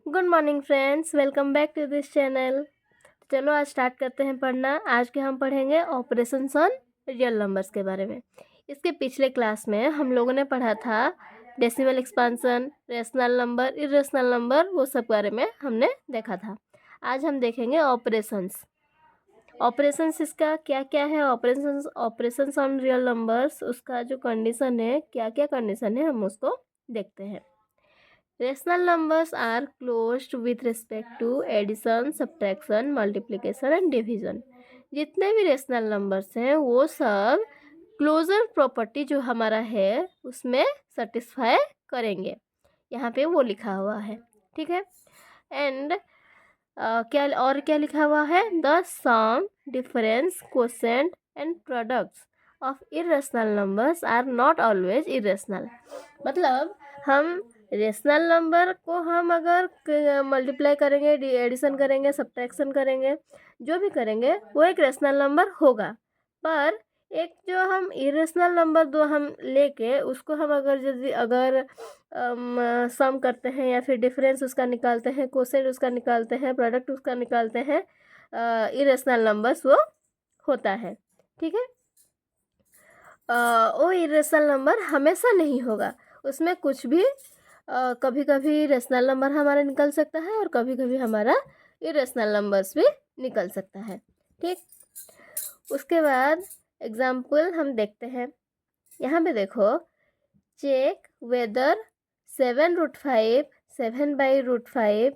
Good morning friends, welcome back to this channel. चलो आज start करते हैं पढ़ना। आज के हम पढ़ेंगे ऑपरेशंस ऑन रियल नंबर्स के बारे में। इसके पिछले क्लास में हम लोगों ने पढ़ा था decimal expansion, rational number, irrational number, वो सब बारे में हमने देखा था। आज हम देखेंगे ऑपरेशंस। ऑपरेशंस इसका क्या क्या है, ऑपरेशंस ऑन रियल नंबर्स, उसका जो कंडीशन है, क्या क्या कंडीशन है, हम उसको देखते हैं। Rational numbers are closed with respect to addition, subtraction, multiplication and division. जितने भी रेशनल नंबर्स हैं वो सब क्लोजर प्रॉपर्टी जो हमारा है उसमें सेटिस्फाई करेंगे। यहाँ पे वो लिखा हुआ है, ठीक है। एंड क्या लिखा हुआ है, the sum, difference, quotient and products of irrational numbers are not always irrational. मतलब हम रेशनल नंबर को हम अगर मल्टीप्लाई करेंगे, एडिशन करेंगे, सब्ट्रैक्शन करेंगे, जो भी करेंगे वो एक रेशनल नंबर होगा। पर एक जो हम इरेशनल नंबर दो हम लेके उसको हम अगर सम करते हैं या फिर डिफरेंस उसका निकालते हैं, कोसेंट उसका निकालते हैं, प्रोडक्ट उसका निकालते हैं, इरेशनल नंबर्स वो होता है, ठीक है। वो इरेशनल नंबर हमेशा नहीं होगा, उसमें कुछ भी कभी कभी रेशनल नंबर हमारा निकल सकता है और कभी कभी हमारा इरेशनल नंबर्स भी निकल सकता है, ठीक। उसके बाद एग्जाम्पल हम देखते हैं। यहाँ पे देखो, check whether 7√5, 7/√5,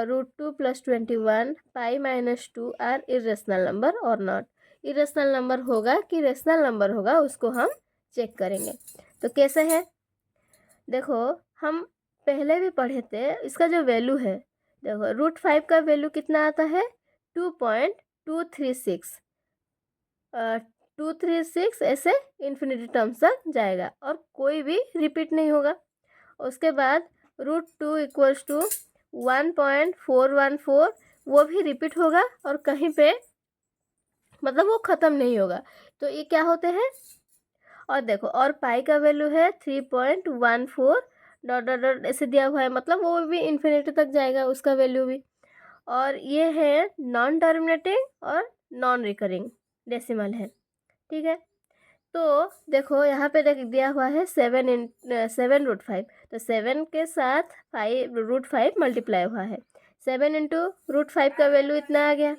√2 + 21, π-2 are irrational number or not. Irrational number होगा कि रेशनल नंबर होगा उसको हम चेक करेंगे। तो कैसे है, देखो हम पहले भी पढ़े थे। इसका जो वैल्यू है, देखो √5 का वैल्यू कितना आता है, 2.236। 236 ऐसे इन्फिनिटी टर्म्स तक जाएगा और कोई भी रिपीट नहीं होगा। उसके बाद √2 = 1.414, वो भी रिपीट होगा और कहीं पे मतलब वो ख़त्म नहीं होगा। तो ये क्या होते हैं, और देखो और पाई का वैल्यू है 3.14 डॉट डॉट डॉट ऐसे दिया हुआ है, मतलब वो भी इन्फिनिटी तक जाएगा उसका वैल्यू भी। और ये है नॉन टर्मिनेटिंग और नॉन रिकरिंग डेसिमल है, ठीक है। तो देखो यहाँ पे देख दिया हुआ है 7√5, तो 7 के साथ 5√5 मल्टीप्लाई हुआ है। 7 × √5 का वैल्यू इतना आ गया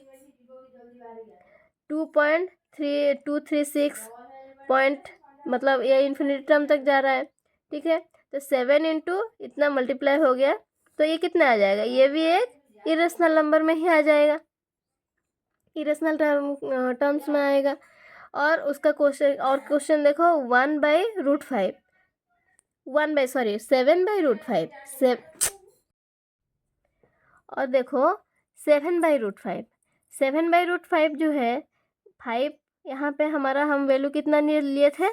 2.3236 पॉइंट, मतलब ये इन्फिनिटी टर्म तक जा रहा है, ठीक है। तो 7 × इतना मल्टीप्लाई हो गया, तो ये कितना आ जाएगा, ये भी एक इरेशनल नंबर में ही आ जाएगा, इरेशनल टर्म्स में आएगा। और उसका क्वेश्चन देखो 1/√5, 7/√5 और देखो 7/√5, 7/√5 जो है 5, यहाँ पे हमारा हम वैल्यू कितना लिए थे,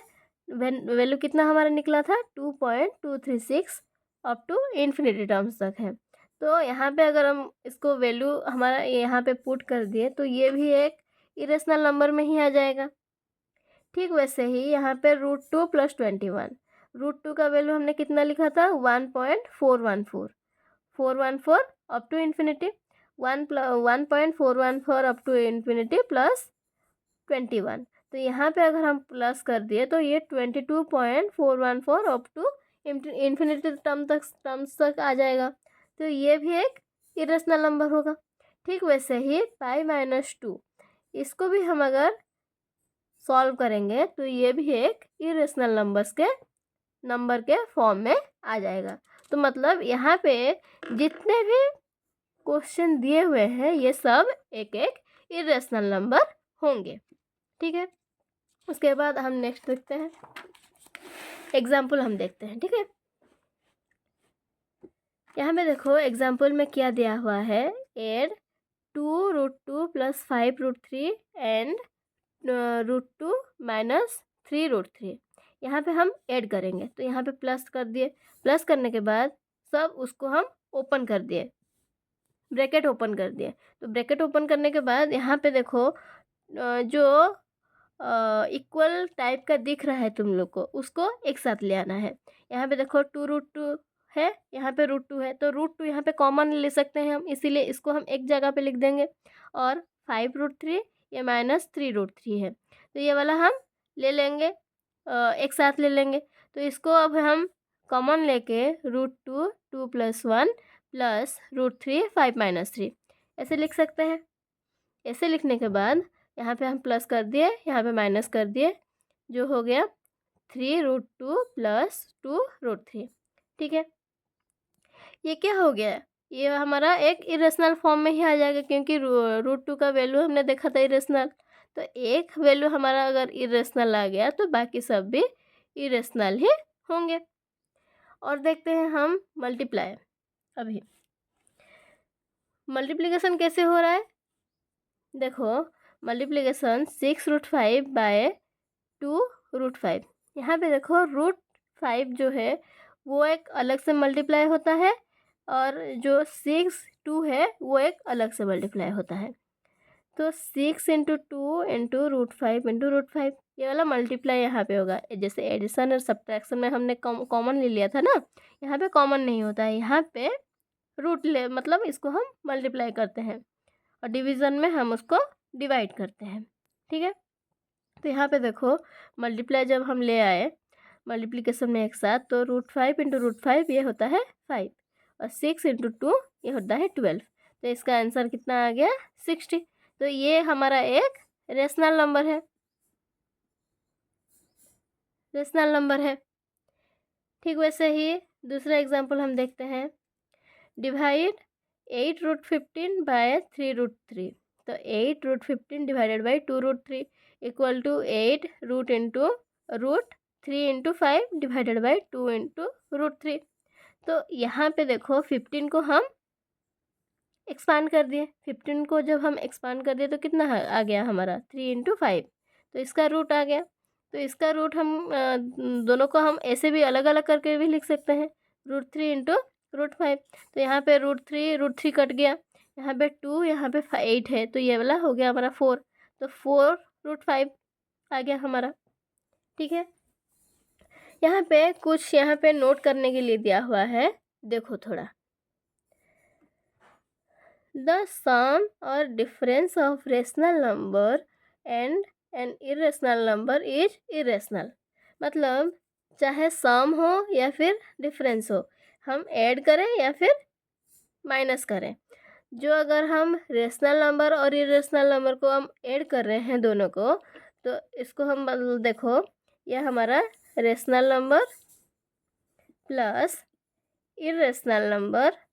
वैल्यू कितना हमारा निकला था 2.236 अप टू इन्फिनिटी टर्म्स तक है। तो यहाँ पे अगर हम इसको वैल्यू हमारा यहाँ पे पुट कर दिए तो ये भी एक इरेशनल नंबर में ही आ जाएगा। ठीक वैसे ही यहाँ पे √2 + 21, √2 का वैल्यू हमने कितना लिखा था 1.414, 414 up to infinity, 1.414 up to infinity plus 21। तो यहाँ पे अगर हम प्लस कर दिए तो ये 22.414 अप टू इन्फिनिटी टर्म्स तक आ जाएगा। तो ये भी एक इरेशनल नंबर होगा। ठीक वैसे ही π-2, इसको भी हम अगर सॉल्व करेंगे तो ये भी एक इरेशनल नंबर के फॉर्म में आ जाएगा। तो मतलब यहाँ पे जितने भी क्वेश्चन दिए हुए हैं ये सब एक एक इरेशनल नंबर होंगे, ठीक है। उसके बाद हम नेक्स्ट देखते हैं, एग्जाम्पल हम देखते हैं, ठीक है। यहाँ पे देखो एग्जाम्पल में क्या दिया हुआ है, एड 2√2 + 5√3 एंड √2 - 3√3। यहाँ पे हम ऐड करेंगे तो यहाँ पे प्लस कर दिए, प्लस करने के बाद सब उसको हम ओपन कर दिए, ब्रैकेट ओपन कर दिए। तो ब्रैकेट ओपन करने के बाद यहाँ पे देखो जो इक्वल टाइप का दिख रहा है तुम लोग को, उसको एक साथ ले आना है। यहाँ पे देखो 2√2 है, यहाँ पे √2 है, तो √2 यहाँ पे कॉमन ले सकते हैं हम, इसीलिए इसको हम एक जगह पे लिख देंगे। और 5√3 ये -3√3 है, तो ये वाला हम ले लेंगे, एक साथ ले लेंगे। तो इसको अब हम कॉमन लेके √2 2 + 1 प्लस √3 5 - 3 ऐसे लिख सकते हैं। ऐसे लिखने के बाद यहाँ पे हम प्लस कर दिए, यहाँ पे माइनस कर दिए, जो हो गया 3√2 + 2√3। ठीक है, ये क्या हो गया, ये हमारा एक इरेशनल फॉर्म में ही आ जाएगा, क्योंकि √2 का वैल्यू हमने देखा था इरेशनल। तो एक वैल्यू हमारा अगर इरेशनल आ गया तो बाकी सब भी इरेशनल ही होंगे। और देखते हैं हम मल्टीप्लाई। अभी मल्टीप्लिकेशन कैसे हो रहा है, देखो मल्टीप्लिकेशन 6√5 / 2√5। यहाँ पे देखो √5 जो है वो एक अलग से मल्टीप्लाई होता है, और जो 2 है वो एक अलग से मल्टीप्लाई होता है। तो 6 × 2 × √5 × √5 ये वाला मल्टीप्लाई यहाँ पे होगा। जैसे एडिशन और सब्ट्रैक्शन में हमने कॉमन ले लिया था ना, यहाँ पे कॉमन नहीं होता है, यहाँ पे रूट ले मतलब इसको हम मल्टीप्लाई करते हैं, और डिवीज़न में हम उसको डिवाइड करते हैं। ठीक है, तो यहाँ पे देखो मल्टीप्लाई जब हम ले आए मल्टीप्लिकेशन में एक साथ, तो √5 × √5 ये होता है 5, और 6 × 2 ये होता है 12। तो इसका आंसर कितना आ गया 60। तो ये हमारा एक रेशनल नंबर है, रेशनल नंबर है। ठीक वैसे ही दूसरा एग्जांपल हम देखते हैं। डिवाइड 8√15 / 3√3। तो 8√15 divided by 2√3 equal to 8 root into √3 × 5 divided by 2 × √3। तो यहाँ पे देखो 15 को हम एक्सपांड कर दिए, 15 को जब हम एक्सपांड कर दिए तो कितना आ गया हमारा 3 × 5, तो इसका रूट आ गया। तो इसका रूट हम दोनों को हम ऐसे भी अलग अलग करके भी लिख सकते हैं, √3 × √5। तो यहाँ पे √3 कट गया, यहाँ पे 2 यहाँ पे 8 है, तो ये वाला हो गया हमारा 4। तो 4√5 आ गया हमारा। ठीक है, यहाँ पे कुछ यहाँ पे नोट करने के लिए दिया हुआ है, देखो थोड़ा। The sum or difference of rational number and an irrational number is irrational। मतलब चाहे सम हो या फिर डिफरेंस हो, हम ऐड करें या फिर माइनस करें, जो अगर हम रेशनल नंबर और इरेशनल नंबर को हम ऐड कर रहे हैं दोनों को, तो इसको हम देखो यह हमारा rational number plus irrational number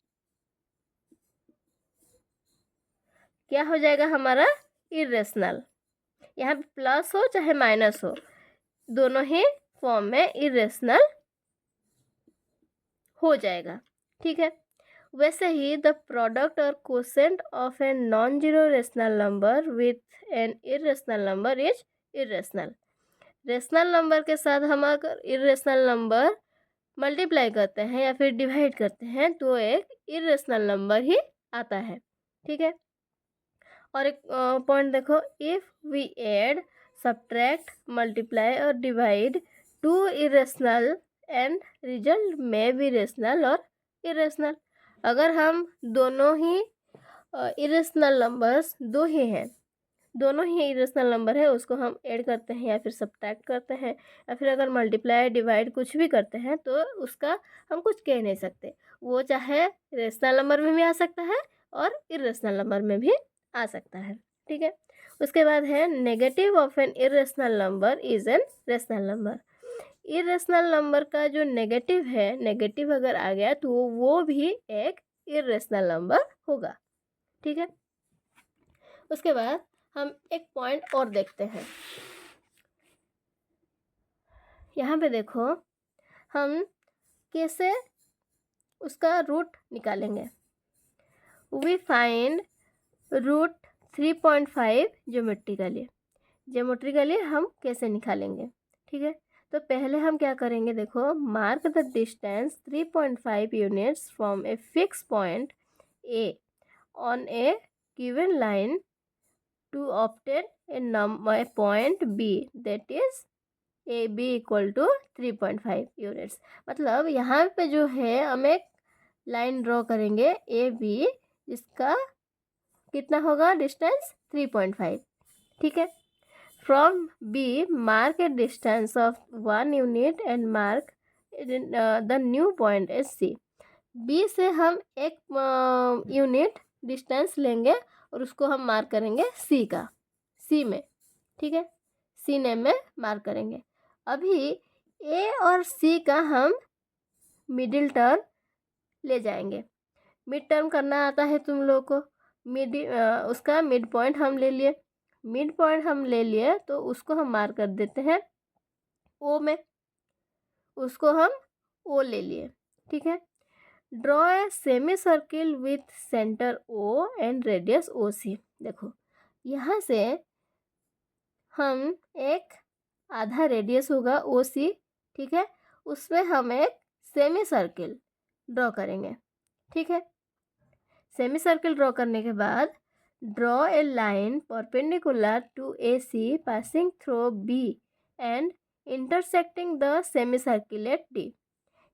क्या हो जाएगा हमारा इरेशनल। यहाँ पे प्लस हो चाहे माइनस हो, दोनों ही फॉर्म में इरेशनल हो जाएगा। ठीक है, वैसे ही द प्रोडक्ट और quotient of a non zero rational number with an irrational number is irrational. Rational number के साथ हम अगर इरेशनल नंबर मल्टीप्लाई करते हैं या फिर डिवाइड करते हैं तो एक इरेशनल नंबर ही आता है। ठीक है, और एक पॉइंट देखो, if we add subtract multiply or divide two irrational and result में बी रेशनल और इरेशनल। अगर हम दोनों ही इरेशनल नंबर्स दो ही हैं, दोनों ही इरेशनल नंबर है, उसको हम ऐड करते हैं या फिर सब्ट्रैक्ट करते हैं या फिर अगर मल्टीप्लाई डिवाइड कुछ भी करते हैं, तो उसका हम कुछ कह नहीं सकते, वो चाहे रेशनल नंबर में भी आ सकता है और इरेशनल नंबर में भी आ सकता है। ठीक है, उसके बाद है negative of an irrational number is an rational number. Irrational number का जो नेगेटिव है, नेगेटिव अगर आ गया तो वो भी एक इरेशनल नंबर होगा। ठीक है, उसके बाद हम एक पॉइंट और देखते हैं। यहाँ पे देखो हम कैसे उसका रूट निकालेंगे। वी फाइंड √3.5 ज्योमेट्रिकली हम कैसे निकालेंगे। ठीक है, तो पहले हम क्या करेंगे, देखो mark the distance 3.5 units from a fix point A on a given line to obtain a point B that is A B equal to 3.5 units. मतलब यहाँ पे जो है हम एक लाइन ड्रॉ करेंगे ए बी, इसका कितना होगा डिस्टेंस 3.5, ठीक है। From B mark a distance of 1 unit and mark the new point as C. B से हम एक यूनिट डिस्टेंस लेंगे और उसको हम मार्क करेंगे सी का, सी में, ठीक है, सी नेम में मार्क करेंगे। अभी ए और सी का हम मिडिल टर्म ले जाएंगे। मिड टर्म करना आता है तुम लोग को, उसका मिड पॉइंट हम ले लिए, मिड पॉइंट हम ले लिए तो उसको हम मार्क कर देते हैं ओ में, उसको हम ओ ले लिए, ठीक है। Draw a semicircle with centre O and radius O C. देखो यहाँ से हम एक आधा रेडियस होगा ओ सी, ठीक है, उसमें हम एक सेमी सर्किल ड्रॉ करेंगे, ठीक है। सेमी सर्किल ड्रॉ करने के बाद draw a line perpendicular to A C passing through B and intersecting the semi circle at D.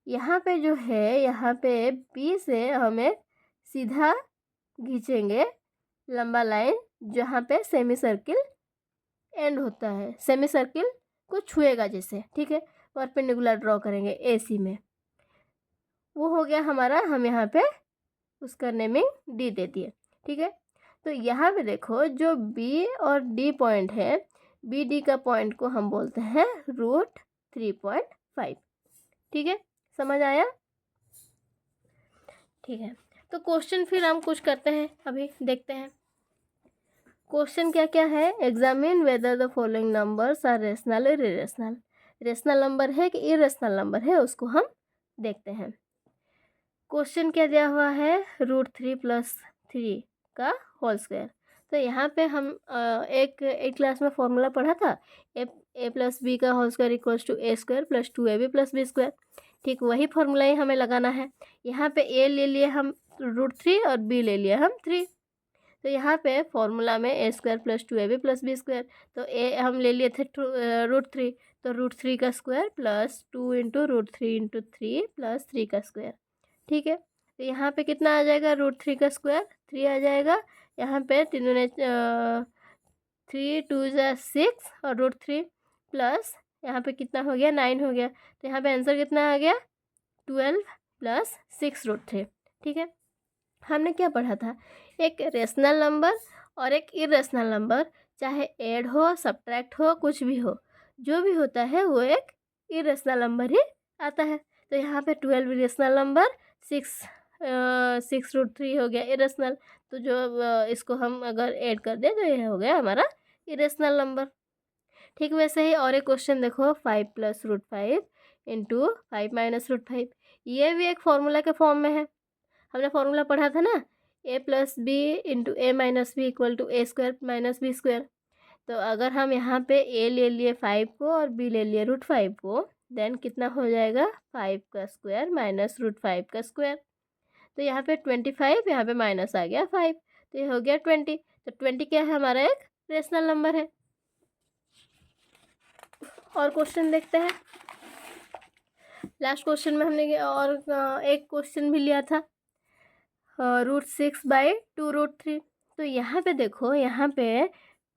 यहाँ पे जो है, यहाँ पे बी से हमें सीधा खींचेंगे लंबा लाइन जहाँ पे सेमी सर्किल एंड होता है, सेमी सर्किल को छुएगा जैसे, ठीक है, परपेंडिकुलर ड्रॉ करेंगे ए सी में। वो हो गया हमारा, हम यहाँ पे उसका नेमिंग डी दे दिए, ठीक है। तो यहाँ पे देखो जो बी और डी पॉइंट है, बी डी का पॉइंट को हम बोलते हैं √3.5, ठीक है, समझ आया? ठीक है, तो क्वेश्चन फिर हम कुछ करते हैं, अभी देखते हैं क्वेश्चन क्या क्या है। Examine whether the following numbers are rational और इरेशनल। रेशनल नंबर है कि इरेशनल नंबर है उसको हम देखते हैं। क्वेश्चन क्या दिया हुआ है, √3 + 3 का होल स्क्वायर। तो यहाँ पे हम एक क्लास में फॉर्मूला पढ़ा था, ए प्लस बी का whole square equals to A square + 2ab + b square. ठीक वही फॉर्मूला ही हमें लगाना है। यहाँ पे ए ले लिए हम √3 और बी ले लिया हम 3। तो यहाँ पे फॉर्मूला में ए स्क्वायर + 2ab + b स्क्वायर, तो ए हम ले लिए थे √3, तो √3 का स्क्वायर प्लस 2 × √3 × 3 + 3 का स्क्वायर, ठीक है। तो यहाँ पे कितना आ जाएगा, √3 का स्क्वायर 3 आ जाएगा। यहाँ पे 3 2 × 6 और √3 प्लस यहाँ पे कितना हो गया, 9 हो गया। तो यहाँ पे आंसर कितना आ गया, 12 + 6 √3, ठीक है। हमने क्या पढ़ा था, एक रेशनल नंबर और एक इरेशनल नंबर, चाहे ऐड हो सब्ट्रैक्ट हो कुछ भी हो, जो भी होता है वो एक इरेशनल नंबर ही आता है। तो यहाँ पे 12 रेशनल नंबर, 6 √3 हो गया इरेशनल। तो जो इसको हम अगर ऐड कर दें तो ये हो गया हमारा इरेशनल नंबर। ठीक वैसे ही और एक क्वेश्चन देखो, 5 + √5 × 5 - √5। ये भी एक फॉर्मूला के फॉर्म में है। हमने फॉर्मूला पढ़ा था ना, a + b × a - b = a² - b square. तो अगर हम यहाँ पे a ले लिए 5 को और b ले लिए √5 को, देन कितना हो जाएगा, 5 का स्क्वायर - √5 का स्क्वायर। तो यहाँ पे 25, यहाँ पे माइनस आ गया 5, तो ये हो गया 20। तो 20 क्या है, हमारा एक रेशनल नंबर है। और क्वेश्चन देखते हैं। लास्ट क्वेश्चन में हमने और एक क्वेश्चन भी लिया था, √6/2 √3। तो यहाँ पे देखो, यहाँ पे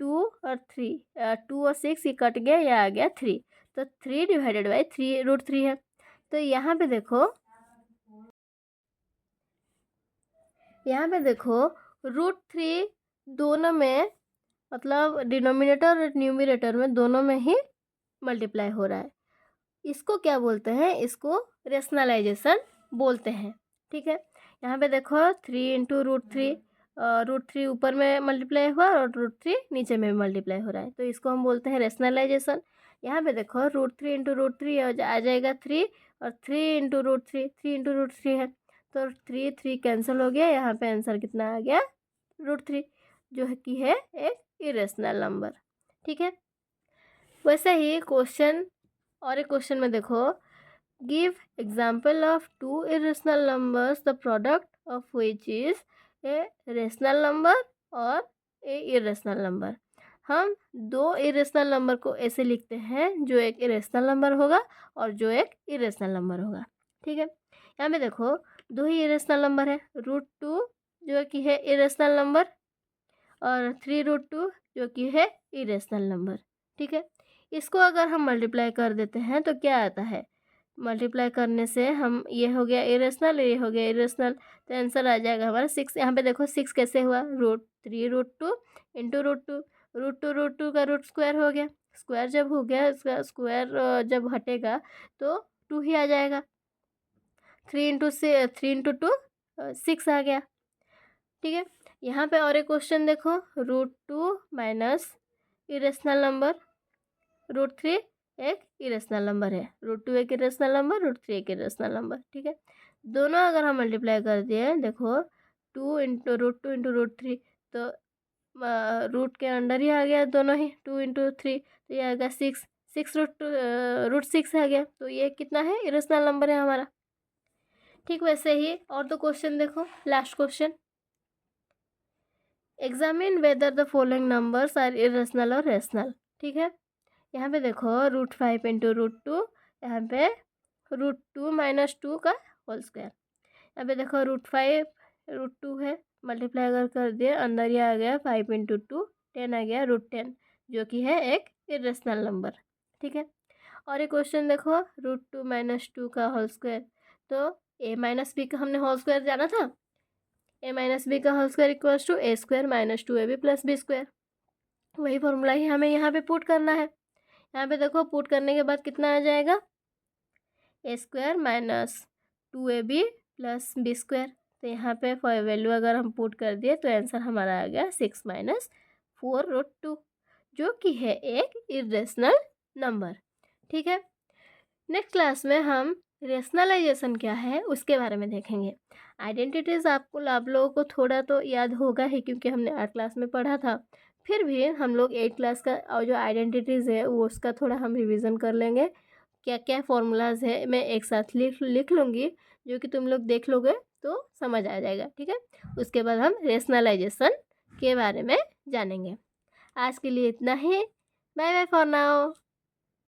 2 और 3, 2 और 6 ये कट गया, यह आ गया 3, तो 3 / 3 √3 है। तो यहाँ पे देखो, यहाँ पे देखो √3 दोनों में, मतलब डिनोमिनेटर और न्यूमरेटर में दोनों में ही मल्टीप्लाई हो रहा है। इसको क्या बोलते हैं, इसको रेशनलाइजेशन बोलते हैं, ठीक है। यहाँ पे देखो 3 × √3, √3 ऊपर में मल्टीप्लाई हुआ और √3 नीचे में मल्टीप्लाई हो रहा है, तो इसको हम बोलते हैं रेशनलाइजेशन। यहाँ पे देखो √3 × √3 आ जाएगा 3, और 3 × √3, 3 × √3 है, तो 3 कैंसिल हो गया। यहाँ पे आंसर कितना आ गया, √3, जो है कि है एक इरेशनल नंबर, ठीक है। वैसे ही क्वेश्चन, और एक क्वेश्चन में देखो, give example of 2 irrational numbers the product of which is a rational number और ए इरेशनल नंबर। हम दो इरेशनल नंबर को ऐसे लिखते हैं, जो एक इरेशनल नंबर होगा और जो एक इरेशनल नंबर होगा। ठीक है, यहाँ पे देखो दो ही इरेशनल नंबर है, √2 जो कि है इरेशनल नंबर और 3√2 जो कि है इरेशनल नंबर। ठीक है, इसको अगर हम मल्टीप्लाई कर देते हैं तो क्या आता है, मल्टीप्लाई करने से हम ये हो गया इरेशनल, ये हो गया इरेशनल, तो आंसर आ जाएगा हमारा 6। यहाँ पे देखो 6 कैसे हुआ, √3√2 इंटू √2, √2 का रूट स्क्वायर हो गया, स्क्वायर जब हो गया इसका स्क्वायर जब हटेगा तो 2 ही आ जाएगा, 3 इंटू 6 आ गया। ठीक है, यहाँ पे और एक क्वेश्चन देखो, √2 माइनस इरेशनल नंबर, √3 एक इरेशनल नंबर है, √2 एक इरेशनल नंबर, √3 एक इरेशनल नंबर। ठीक है, दोनों अगर हम मल्टीप्लाई कर दिए, देखो 2 इंटू √2 इंटू √3 तो रूट के अंडर ही आ गया दोनों ही, 2 इंटू 3 तो ये आ गया 6, 6 आ गया, तो ये कितना है, इरेशनल नंबर है हमारा। ठीक वैसे ही और दो क्वेश्चन देखो, last question, examine whether the following numbers are irrational और रेशनल। ठीक है, यहाँ पे देखो √5 इंटू √2, यहाँ पे √2 माइनस 2 का होल स्क्वायर, यहाँ पे देखो √5 √2 है, मल्टीप्लाई अगर कर दिए अंदर ही आ गया 5 इंटू 2 10 आ गया √10 जो कि है एक इरेशनल नंबर। ठीक है, और एक क्वेश्चन देखो √2 माइनस 2 का होल स्क्वायर, तो a माइनस बी का हमने होल स्क्वायर जाना था, a माइनस बी का whole square equals to a square minus 2ab plus b square, वही फॉर्मूला ही हमें यहाँ पे पुट करना है। यहाँ पे देखो पुट करने के बाद कितना आ जाएगा, a square minus 2ab plus b square, तो यहाँ पे फॉर वैल्यू अगर हम पुट कर दिए तो आंसर हमारा आ गया 6 माइनस 4√2 जो कि है एक इरेशनल नंबर। ठीक है, नेक्स्ट क्लास में हम रेशनलाइजेशन क्या है उसके बारे में देखेंगे। आइडेंटिटीज़ आप लोगों को थोड़ा तो याद होगा ही, क्योंकि हमने 8 क्लास में पढ़ा था, फिर भी हम लोग 8 क्लास का और जो आइडेंटिटीज़ है वो उसका थोड़ा हम रिवीजन कर लेंगे। क्या क्या फॉर्मूलाज है मैं एक साथ लिख लूँगी, जो कि तुम लोग देख लोगे तो समझ आ जाएगा। ठीक है, उसके बाद हम रेशनलाइजेशन के बारे में जानेंगे। आज के लिए इतना ही, बाय बाय फॉर नाउ।